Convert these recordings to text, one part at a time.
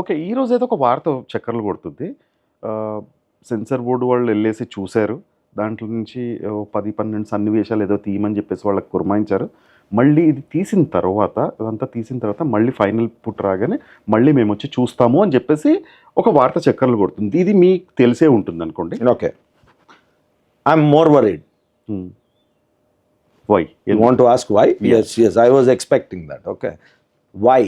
Okay. ఈరోజైతే ఒక వార్త చక్కర్లు కొడుతుంది. సెన్సార్ బోర్డ్ వాళ్ళు ఎళ్ళేసి చూసారు. దాంట్లో నుంచి 10, 12 సన్నివేశాలు ఏదో తీయమని చెప్పేసి వాళ్ళకి పురమాయించారు. మళ్ళీ ఇది తీసిన తర్వాత ఇదంతా తీసిన తర్వాత మళ్ళీ ఫైనల్ పుట్ రాగానే మళ్ళీ మేమొచ్చి చూస్తాము అని చెప్పేసి ఒక వార్త చక్కర్లు కొడుతుంది. ఇది మీకు తెలిసే ఉంటుందనుకోండి. Okay. I'm more worried. Why? You want to ask why? Yes, I was expecting that. Okay. Why?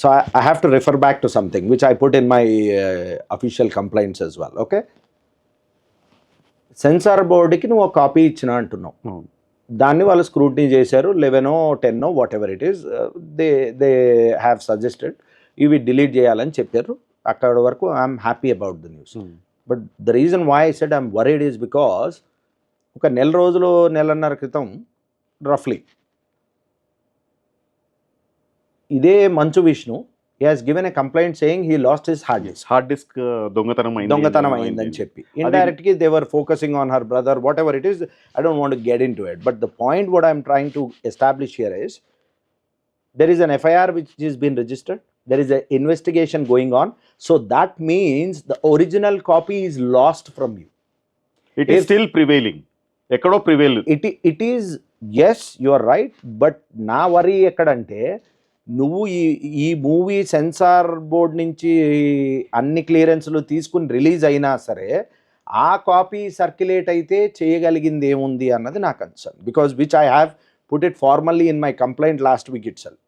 So I have to refer back to something which I put in my official complaints as well. Okay. Censor బోర్డుకి నువ్వు ఒక copy ఇచ్చినా అంటున్నావు. దాన్ని వాళ్ళు scrutiny చేశారు. 11 10 whatever it is they have suggested ఇవి delete చేయాలని చెప్పారు. అక్కడ వరకు I'm happy about the news. But the reason why I said I'm worried is because ఒక నెలన్నర క్రితం రఫ్లీ ఇదే Manchu Vishnu he has given a complaint saying he lost his hard disk దొంగతనం అయిందని చెప్పి indirectly they were focusing on her brother, whatever it is. I don't want to get into it, but the point what I'm trying to establish here is there is an FIR which has been registered, there is an investigation going on, so that means the original copy is lost from you. It is still prevailing. ఎక్కడో prevail. It is, yes, you are right, but నా worry ఎక్కడంటే నువ్వు ఈ movie censor board నుంచి అన్ని క్లియరెన్స్లు తీసుకుని release అయినా సరే ఆ కాపీ సర్క్యులేట్ అయితే చేయగలిగింది ఏముంది అన్నది నా concern, because which I have put it formally in my complaint last week it self.